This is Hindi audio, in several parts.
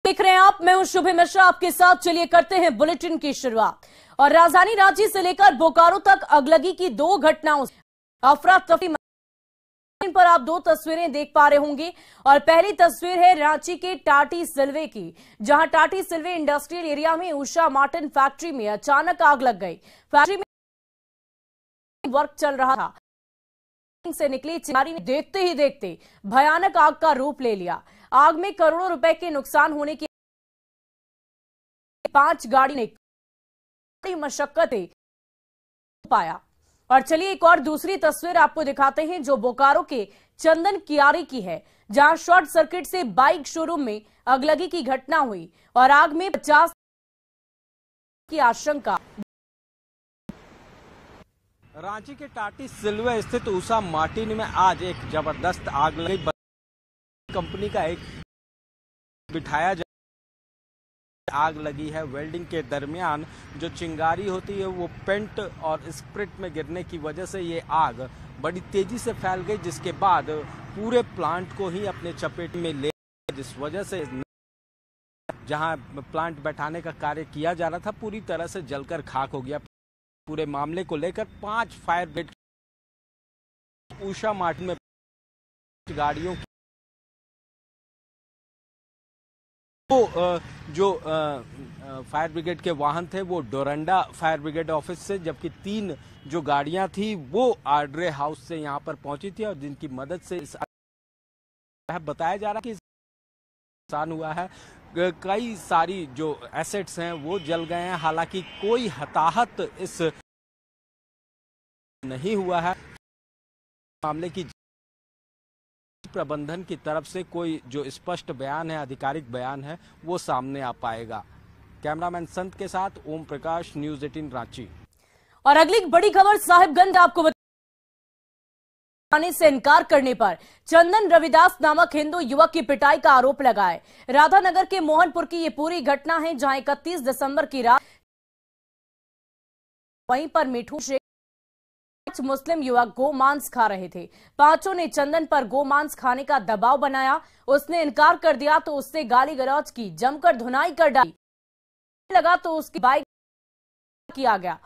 देख रहे हैं आप, मैं हूं शुभ मिश्रा आपके साथ। चलिए करते हैं बुलेटिन की शुरुआत। और राजधानी रांची से लेकर बोकारो तक अगलगी की दो घटनाओं अफरा तफरी पर आप दो तस्वीरें देख पा रहे होंगे। और पहली तस्वीर है रांची के टाटी सिल्वे की, जहां टाटी सिल्वे इंडस्ट्रियल एरिया में उषा मार्टिन फैक्ट्री में अचानक आग लग गई। फैक्ट्री में वर्क चल रहा था, से निकली चिंगारी ने देखते ही देखते भयानक आग का रूप ले लिया। आग में करोड़ों रुपए के नुकसान होने की 5 गाड़ी ने मशक्कतें पाया। और चलिए एक और दूसरी तस्वीर आपको दिखाते हैं, जो बोकारो के चंदन कियारी की है, जहां शॉर्ट सर्किट से बाइक शोरूम में अगलगी की घटना हुई और आग में 50 की आशंका। रांची के टाटी सिल्वे स्थित उषा मार्टिन में आज एक जबरदस्त आग लगी। कंपनी का एक बिठाया आग लगी है। वेल्डिंग के दरमियान जो चिंगारी होती है वो पेंट और स्प्रिट में गिरने की वजह से ये आग बड़ी तेजी से फैल गई, जिसके बाद पूरे प्लांट को ही अपने चपेट में ले, जिस वजह से जहां प्लांट बैठाने का कार्य किया जा रहा था पूरी तरह से जलकर खाक हो गया। पूरे मामले को लेकर 5 फायर ब्रिगेड उषा मार्टिन में गाड़ियों की जो फायर ब्रिगेड के वाहन थे वो डोरंडा फायर ब्रिगेड ऑफिस से, जबकि 3 जो गाड़ियां थी वो आर्ड्रे हाउस से यहां पर पहुंची थी और जिनकी मदद से बताया जा रहा है कि नुकसान हुआ है। कई सारी जो एसेट्स हैं वो जल गए हैं, हालांकि कोई हताहत इस नहीं हुआ है। मामले की प्रबंधन की तरफ से कोई जो स्पष्ट बयान है, आधिकारिक बयान है, वो सामने आ पाएगा। कैमरामैन संत के साथ ओम प्रकाश, न्यूज़ 18 रांची। और अगली बड़ी खबर साहिबगंज आपको बताने से इनकार करने पर चंदन रविदास नामक हिंदू युवक की पिटाई का आरोप लगाए। राधानगर के मोहनपुर की ये पूरी घटना है, जहां 31 दिसंबर की रात वहीं पर मिठू शेख मुस्लिम युवक गोमांस खा रहे थे। पांचों ने चंदन पर गोमांस खाने का दबाव बनाया। उसने इनकार कर दिया तो उससे गाली गलौज की, जमकर धुनाई कर डाली। लगा तो उसकी बाइक किया गया,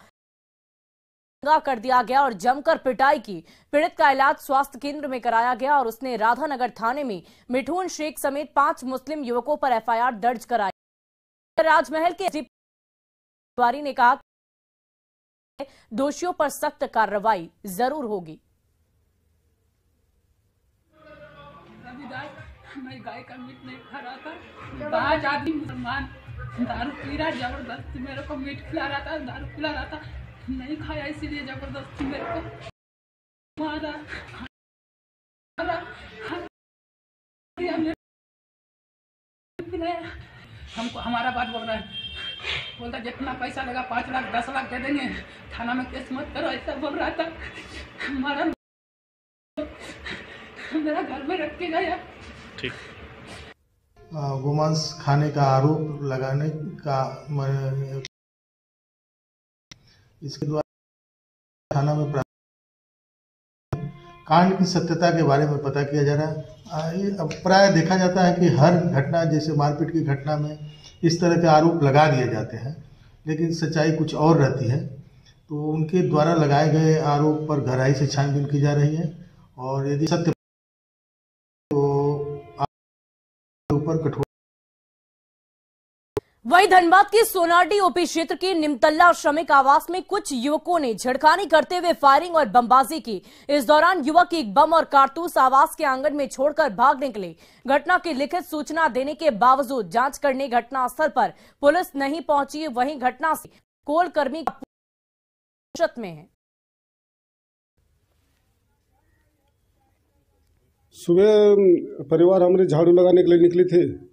कर दिया गया और जमकर पिटाई की। पीड़ित का इलाज स्वास्थ्य केंद्र में कराया गया और उसने राधानगर थाने में मिठून शेख समेत 5 मुस्लिम युवकों पर एफआईआर दर्ज कराई। राजमहल के तिवारी ने कहा दोषियों पर सख्त कार्रवाई जरूर होगी। मैं गाय का मीट नहीं खा रहा था। 5 आदमी मुसलमान दारू पी रहा, जबरदस्ती मेरे को मीट खिला रहा था, दारू पिला रहा था। नहीं खाया, इसीलिए जबरदस्ती मेरे को मारा। हमको हमारा बात बोल रहा है, बोलता जितना पैसा लगा 5 लाख 10 लाख दे देंगे, थाना में केस मत करो, ऐसा बोल रहा था। हमारा मेरा घर में रख के गया। ठीक। गोमांस खाने का आरोप लगाने का इसके द्वारा थाना में कांड की सत्यता के बारे में पता किया जा रहा है। प्राय देखा जाता है कि हर घटना, जैसे मारपीट की घटना में इस तरह के आरोप लगा दिए जाते हैं, लेकिन सच्चाई कुछ और रहती है। तो उनके द्वारा लगाए गए आरोप पर गहराई से छानबीन की जा रही है और यदि सत्य तो ऊपर कठोर। वहीं धनबाद के सोनारडी ओपी क्षेत्र के निमतल्ला श्रमिक आवास में कुछ युवकों ने छेड़खानी करते हुए फायरिंग और बमबाजी की। इस दौरान युवक एक बम और कारतूस आवास के आंगन में छोड़कर भाग निकले। घटना की लिखित सूचना देने के बावजूद जांच करने घटनास्थल पर पुलिस नहीं पहुंची। वहीं घटना से कोल कर्मी में है। सुबह परिवार हमारे झाड़ू लगाने के लिए निकली थी।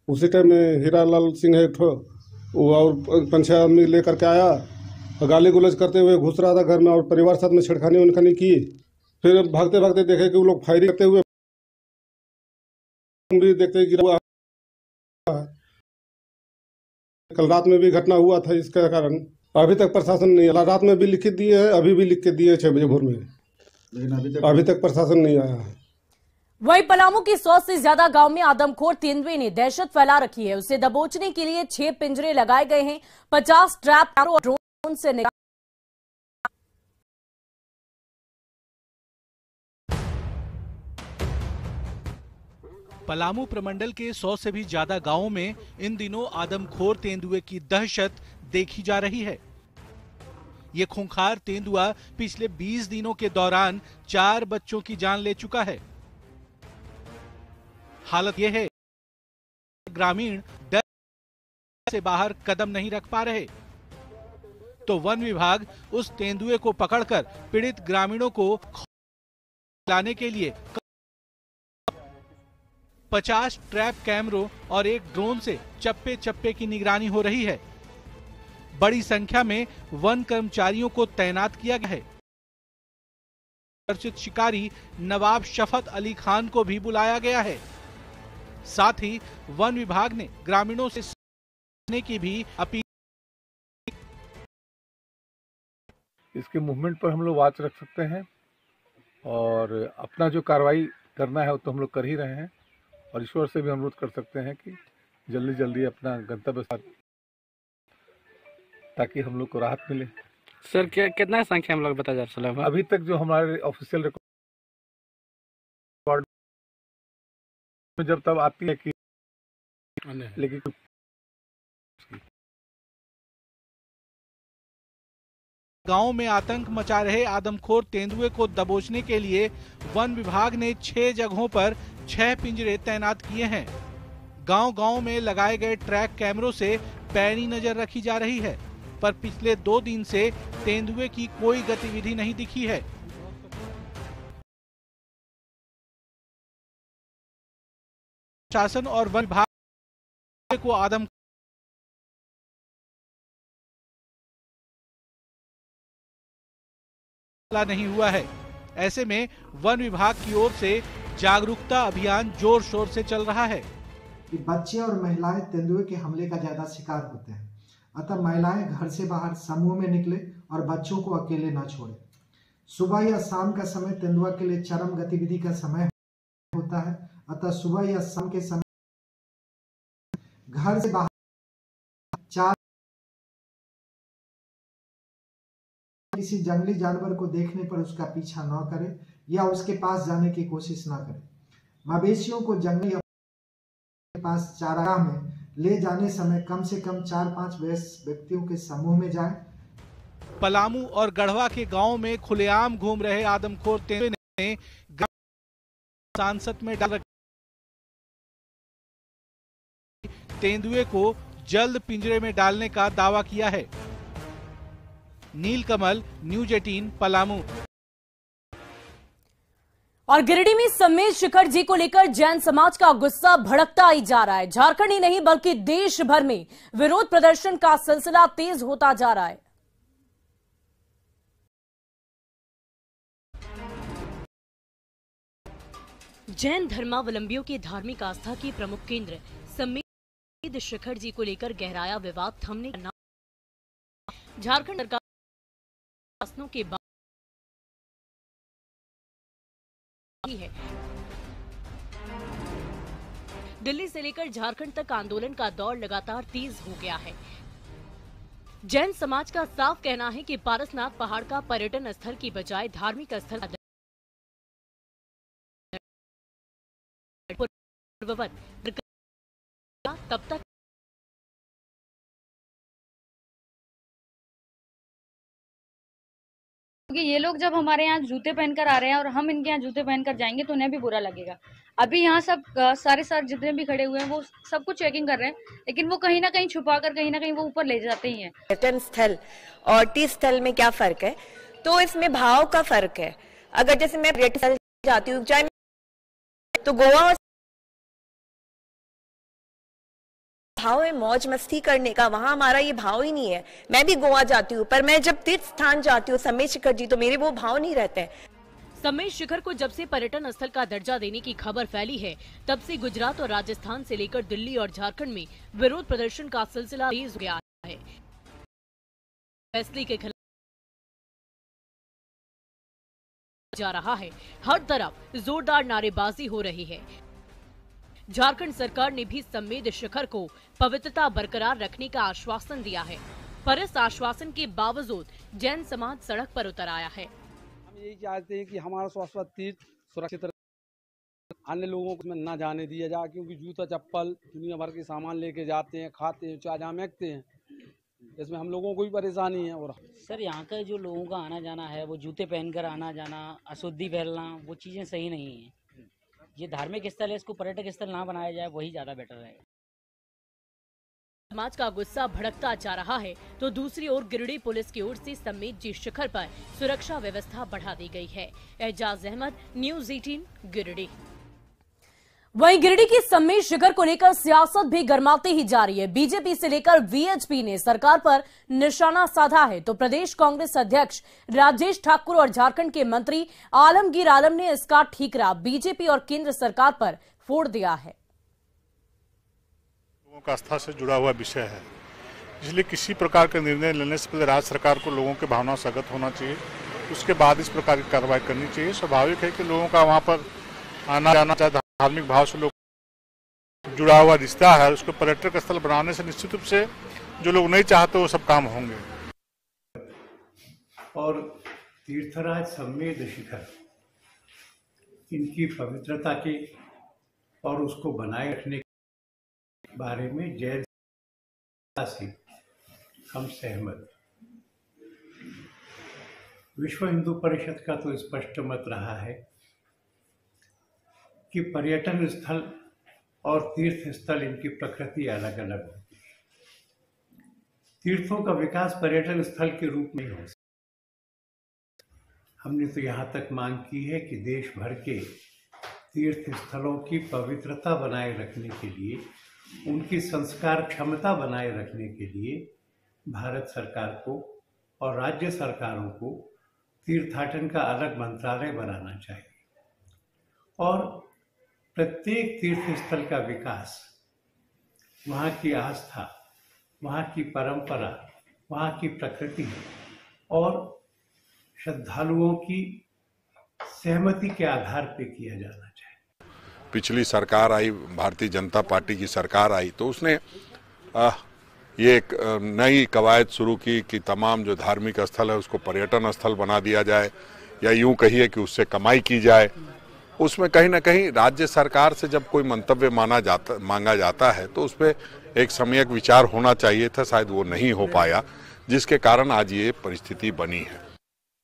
उसी टाइम में हीरालाल सिंह है वो और 5-6 आदमी लेकर के आया और गाली गुलज करते हुए घुस रहा था घर में और परिवार साथ में छेड़खानी उनखानी की। फिर भागते भागते देखे कि वो लोग फायरिंग करते हुए भी देखते गिरा हुआ। कल रात में भी घटना हुआ था, इसके कारण अभी तक प्रशासन नहीं आया। रात में भी लिखित दिए है, अभी भी लिख के दिए 6 बजे भोर में, लेकिन अभी तक प्रशासन नहीं आया है। वहीं पलामू की 100 से ज्यादा गांव में आदमखोर तेंदुए ने दहशत फैला रखी है। उसे दबोचने के लिए 6 पिंजरे लगाए गए हैं। 50 ट्रैप और ड्रोन से पलामू प्रमंडल के 100 से भी ज्यादा गांवों में इन दिनों आदमखोर तेंदुए की दहशत देखी जा रही है। ये खूंखार तेंदुआ पिछले 20 दिनों के दौरान 4 बच्चों की जान ले चुका है। हालत यह है, ग्रामीण डर से बाहर कदम नहीं रख पा रहे, तो वन विभाग उस तेंदुए को पकड़कर पीड़ित ग्रामीणों को लाने के लिए 50 ट्रैप कैमरों और एक ड्रोन से चप्पे चप्पे की निगरानी हो रही है। बड़ी संख्या में वन कर्मचारियों को तैनात किया गया है। चर्चित शिकारी नवाब शफत अली खान को भी बुलाया गया है। साथ ही वन विभाग ने ग्रामीणों से की भी अपील। इसके मूवमेंट पर हम लोग वॉच रख सकते हैं और अपना जो कार्रवाई करना है वो तो हम लोग कर ही रहे हैं, और ईश्वर से भी अनुरोध कर सकते हैं कि जल्दी जल्दी अपना गंतव्य स्थान, ताकि हम लोग को राहत मिले। सर कितना संख्या हम लोग बता जा रहे हैं? अभी तक जो हमारे ऑफिशियल रिकॉर्ड में जब तब आती है कि लेकिन गांव में आतंक मचा रहे आदमखोर तेंदुए को दबोचने के लिए वन विभाग ने 6 जगहों पर 6 पिंजरे तैनात किए हैं। गांव-गांव में लगाए गए ट्रैक कैमरों से पैनी नजर रखी जा रही है, पर पिछले 2 दिन से तेंदुए की कोई गतिविधि नहीं दिखी है। शासन और वन विभाग को आदम नहीं हुआ है। ऐसे में वन विभाग की ओर से जागरूकता अभियान जोर शोर से चल रहा है कि बच्चे और महिलाएं तेंदुए के हमले का ज्यादा शिकार होते हैं, अतः महिलाएं घर से बाहर समूह में निकले और बच्चों को अकेले न छोड़े। सुबह या शाम का समय तेंदुआ के लिए चरम गतिविधि का समय होता है, अतः सुबह या शाम के समय घर से बाहर 4 किसी जंगली जानवर को देखने पर उसका पीछा न करें या उसके पास जाने की कोशिश न करें। मवेशियों को जंगली के पास चारागाह में ले जाने समय कम से कम 4-5 वयस्क व्यक्तियों के समूह में जाएं। पलामू और गढ़वा के गांव में खुलेआम घूम रहे आदमखोर तेंदुए ने सांसद में डाल तेंदुए को जल्द पिंजरे में डालने का दावा किया है। नीलकमल, न्यूज 18 पलामू। और गिरिडीह में समेत शिखर जी को लेकर जैन समाज का गुस्सा भड़कता ही जा रहा है। झारखंड ही नहीं बल्कि देश भर में विरोध प्रदर्शन का सिलसिला तेज होता जा रहा है। जैन धर्मावलंबियों के धार्मिक आस्था के प्रमुख केंद्र समेत शिखर जी को लेकर गहराया विवाद थमने का नाम। झारखंड सरकार के बाद है। दिल्ली से लेकर झारखंड तक आंदोलन का दौर लगातार तेज हो गया है। जैन समाज का साफ कहना है कि पारसनाथ पहाड़ का पर्यटन स्थल की बजाय धार्मिक स्थल तब तक क्योंकि ये लोग जब हमारे यहाँ जूते पहनकर आ रहे हैं और हम इनके यहाँ जूते पहनकर जाएंगे तो उन्हें भी बुरा लगेगा। अभी यहाँ सब सारे जितने भी खड़े हुए हैं वो सब कुछ चेकिंग कर रहे हैं, लेकिन वो कहीं ना कहीं छुपाकर कहीं ना कहीं वो ऊपर ले जाते ही हैं। पर्यटन स्थल और टी स्थल में क्या फर्क है? तो इसमें भाव का फर्क है। अगर जैसे मैं पर्यटन स्थल जाती हूँ, चाहे तो गोवा भाव है मौज मस्ती करने का, वहां हमारा ये भाव ही नहीं है। मैं भी गोवा जाती हूँ, पर मैं जब तीर्थ स्थान जाती हूँ समेत शिखर जी, तो मेरे वो भाव नहीं रहते हैं। समेत शिखर को जब से पर्यटन स्थल का दर्जा देने की खबर फैली है, तब से गुजरात और राजस्थान से लेकर दिल्ली और झारखंड में विरोध प्रदर्शन का सिलसिला तेज हो गया है। फैसले के खिलाफ जा रहा है। हर तरफ जोरदार नारेबाजी हो रही है। झारखंड सरकार ने भी संमेद शिखर को पवित्रता बरकरार रखने का आश्वासन दिया है, पर इस आश्वासन के बावजूद जैन समाज सड़क पर उतर आया है। हम यही चाहते हैं कि हमारा शाश्वत तीर्थ सुरक्षित, अन्य लोगों को न जाने दिया जाए, क्योंकि जूता चप्पल दुनिया भर के सामान लेके जाते हैं, खाते हैं, चाहे जहाँ महकते हैं, इसमें हम लोगों को भी परेशानी है। और सर यहाँ का जो लोगों का आना जाना है, वो जूते पहनकर आना जाना, अशुद्धि फैलना, वो चीज़ें सही नहीं है। ये धार्मिक स्थल है, इसको पर्यटक स्थल ना बनाया जाए, वही ज़्यादा बेटर है। समाज का गुस्सा भड़कता जा रहा है तो दूसरी ओर गिरिडीह पुलिस की ओर से सम्मेद जी शिखर पर सुरक्षा व्यवस्था बढ़ा दी गई है। एजाज अहमद, न्यूज़ 18, गिरिडीह। वहीं गिरिडीह की सम्मेद शिखर को लेकर सियासत भी गर्माते ही जा रही है। बीजेपी से लेकर वीएचपी ने सरकार पर निशाना साधा है तो प्रदेश कांग्रेस अध्यक्ष राजेश ठाकुर और झारखंड के मंत्री आलमगीर आलम ने इसका ठीकरा बीजेपी और केंद्र सरकार पर फोड़ दिया है। लोगों का आस्था से जुड़ा हुआ विषय है, इसलिए किसी प्रकार का निर्णय लेने से पहले राज्य सरकार को लोगों के भावना से अवगत होना चाहिए, उसके बाद इस प्रकार की कार्रवाई करनी चाहिए। स्वाभाविक है कि लोगों का वहाँ पर आना जाना, चाहे धार्मिक भाव से लोग जुड़ा हुआ रिश्ता है, उसको पर्यटक स्थल बनाने से निश्चित रूप से जो लोग नहीं चाहते वो सब काम होंगे। और तीर्थराज सम्मेद शिखर इनकी पवित्रता की और उसको बनाए रखने के बारे में जैन से हम सहमत। विश्व हिंदू परिषद का तो स्पष्ट मत रहा है कि पर्यटन स्थल और तीर्थ स्थल इनकी प्रकृति अलग अलग होती है। तीर्थों का विकास पर्यटन स्थल के रूप में हो सकता। हमने तो यहाँ तक मांग की है कि देश भर के तीर्थ स्थलों की पवित्रता बनाए रखने के लिए, उनकी संस्कार क्षमता बनाए रखने के लिए भारत सरकार को और राज्य सरकारों को तीर्थाटन का अलग मंत्रालय बनाना चाहिए और प्रत्येक तीर्थ स्थल का विकास, वहाँ की आस्था, वहाँ की परंपरा, वहाँ की प्रकृति और श्रद्धालुओं की सहमति के आधार पर किया जाना चाहिए। पिछली सरकार आई, भारतीय जनता पार्टी की सरकार आई, तो उसने ये एक नई कवायद शुरू की कि तमाम जो धार्मिक स्थल है उसको पर्यटन स्थल बना दिया जाए, या यूं कहिए कि उससे कमाई की जाए। उसमें कहीं ना कहीं राज्य सरकार से जब कोई मंतव्य मांगा जाता है तो उस पर एक सम्यक विचार होना चाहिए था, शायद वो नहीं हो पाया, जिसके कारण आज ये परिस्थिति बनी है।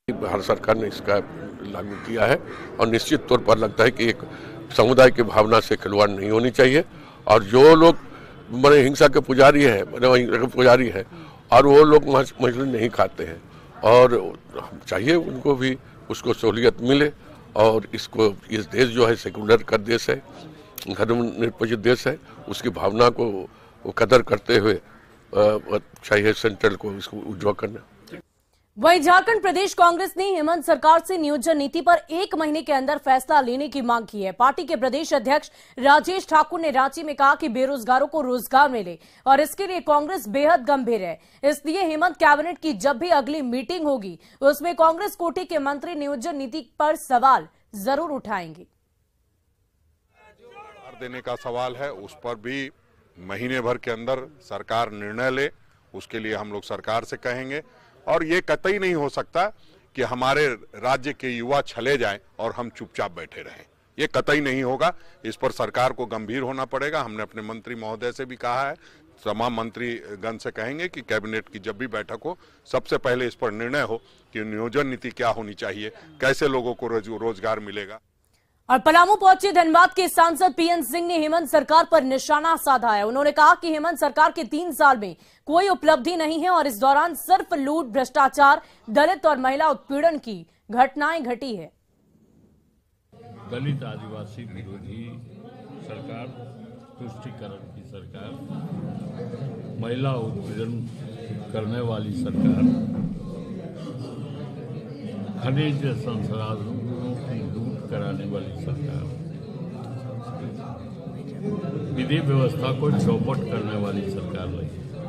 भारत सरकार ने इसका लागू किया है और निश्चित तौर पर लगता है कि एक समुदाय की भावना से खिलवाड़ नहीं होनी चाहिए, और जो लोग बड़े हिंसा के पुजारी है, और वो लोग मछली नहीं खाते हैं, और चाहिए उनको भी उसको सहूलियत मिले। और इसको, इस देश जो है सेकुलर का देश है, धर्मनिरपेक्ष देश है, उसकी भावना को कदर करते हुए चाहिए सेंट्रल को इसको उज्ज्वल करना। वहीं झारखंड प्रदेश कांग्रेस ने हेमंत सरकार से नियोजन नीति पर 1 महीने के अंदर फैसला लेने की मांग की है। पार्टी के प्रदेश अध्यक्ष राजेश ठाकुर ने रांची में कहा कि बेरोजगारों को रोजगार मिले और इसके लिए कांग्रेस बेहद गंभीर है, इसलिए हेमंत कैबिनेट की जब भी अगली मीटिंग होगी उसमें कांग्रेस कोटे के मंत्री नियोजन नीति पर सवाल जरूर उठाएंगे। देने का सवाल है, उस पर भी महीने भर के अंदर सरकार निर्णय ले, उसके लिए हम लोग सरकार से कहेंगे। और ये कतई नहीं हो सकता कि हमारे राज्य के युवा छले जाएं और हम चुपचाप बैठे रहें, ये कतई नहीं होगा। इस पर सरकार को गंभीर होना पड़ेगा। हमने अपने मंत्री महोदय से भी कहा है, तमाम मंत्रीगण से कहेंगे कि कैबिनेट की जब भी बैठक हो सबसे पहले इस पर निर्णय हो कि नियोजन नीति क्या होनी चाहिए, कैसे लोगों को रोजगार मिलेगा। और पलामू पहुंचे धनबाद के सांसद पीएन सिंह ने हेमंत सरकार पर निशाना साधा है। उन्होंने कहा कि हेमंत सरकार के 3 साल में कोई उपलब्धि नहीं है और इस दौरान सिर्फ लूट, भ्रष्टाचार, दलित और महिला उत्पीड़न की घटनाएं घटी है। दलित आदिवासी विरोधी सरकार, तुष्टीकरण की सरकार, महिला उत्पीड़न करने वाली सरकार, खनिज संसाधनों की लूट कराने वाली सरकार, विधि व्यवस्था को चौपट करने वाली सरकार रही।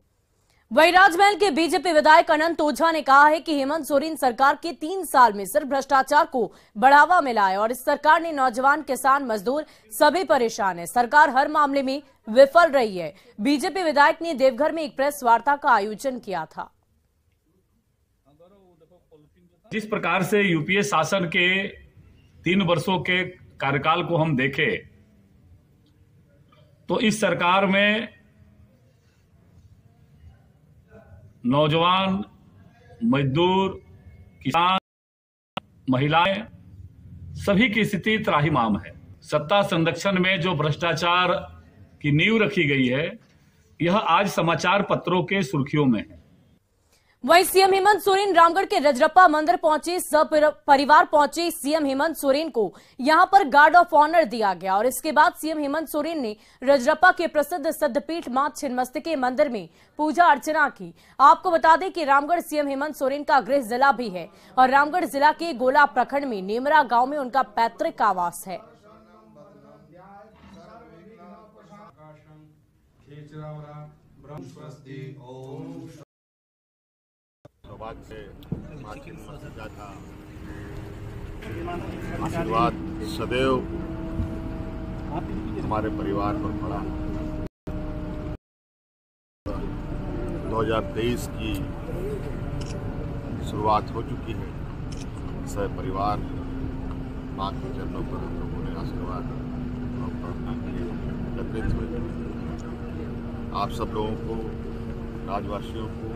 वहीं राजमहल के बीजेपी विधायक अनंत ओझा ने कहा है कि हेमंत सोरेन सरकार के 3 साल में सिर्फ भ्रष्टाचार को बढ़ावा मिला है और इस सरकार ने नौजवान, किसान, मजदूर सभी परेशान है। सरकार हर मामले में विफल रही है। बीजेपी विधायक ने देवघर में एक प्रेस वार्ता का आयोजन किया था। जिस प्रकार से यूपीए शासन के 3 वर्षों के कार्यकाल को हम देखें तो इस सरकार में नौजवान, मजदूर, किसान, महिलाएं सभी की स्थिति त्राहिमाम है। सत्ता संरक्षण में जो भ्रष्टाचार की नींव रखी गई है, यह आज समाचार पत्रों के सुर्खियों में है। वहीं सीएम हेमंत सोरेन रामगढ़ के रजरप्पा मंदिर पहुंचे। परिवार पहुंचे सीएम हेमंत सोरेन को यहां पर गार्ड ऑफ ऑनर दिया गया और इसके बाद सीएम हेमंत सोरेन ने रजरप्पा के प्रसिद्ध सिद्धपीठ मां छिन्नमस्तिके मंदिर में पूजा अर्चना की। आपको बता दें कि रामगढ़ सीएम हेमंत सोरेन का गृह जिला भी है और रामगढ़ जिला के गोला प्रखंड में नेमरा गांव में उनका पैतृक आवास है। सौभाग्य से पूजा था। आशीर्वाद सदैव हमारे परिवार पर पड़ा। 2023 की शुरुआत हो चुकी है। सब परिवार मां के चरणों पर हम लोगों ने आशीर्वाद और प्रार्थना के लिए एकत्रित हुए। आप सब लोगों को, राज्यवासियों को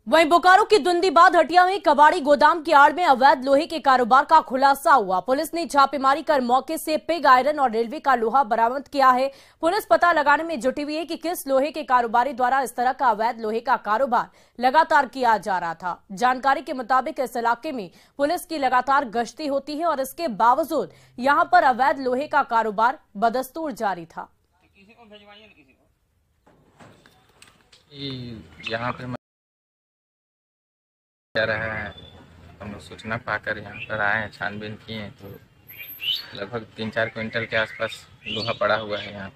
वहीं बोकारो की दुंदीबाद हटिया में कबाड़ी गोदाम की आड़ में अवैध लोहे के कारोबार का खुलासा हुआ। पुलिस ने छापेमारी कर मौके से पिग आयरन और रेलवे का लोहा बरामद किया है। पुलिस पता लगाने में जुटी हुई है कि किस लोहे के कारोबारी द्वारा इस तरह का अवैध लोहे का कारोबार लगातार किया जा रहा था। जानकारी के मुताबिक इस इलाके में पुलिस की लगातार गश्ती होती है और इसके बावजूद यहां पर अवैध लोहे का कारोबार बदस्तूर जारी था। यहाँ पे जा रहा है, हम लोग सूचना पाकर यहाँ पर आए हैं, छानबीन किए तो लगभग 3-4 क्विंटल के आसपास लोहा पड़ा हुआ है यहाँ।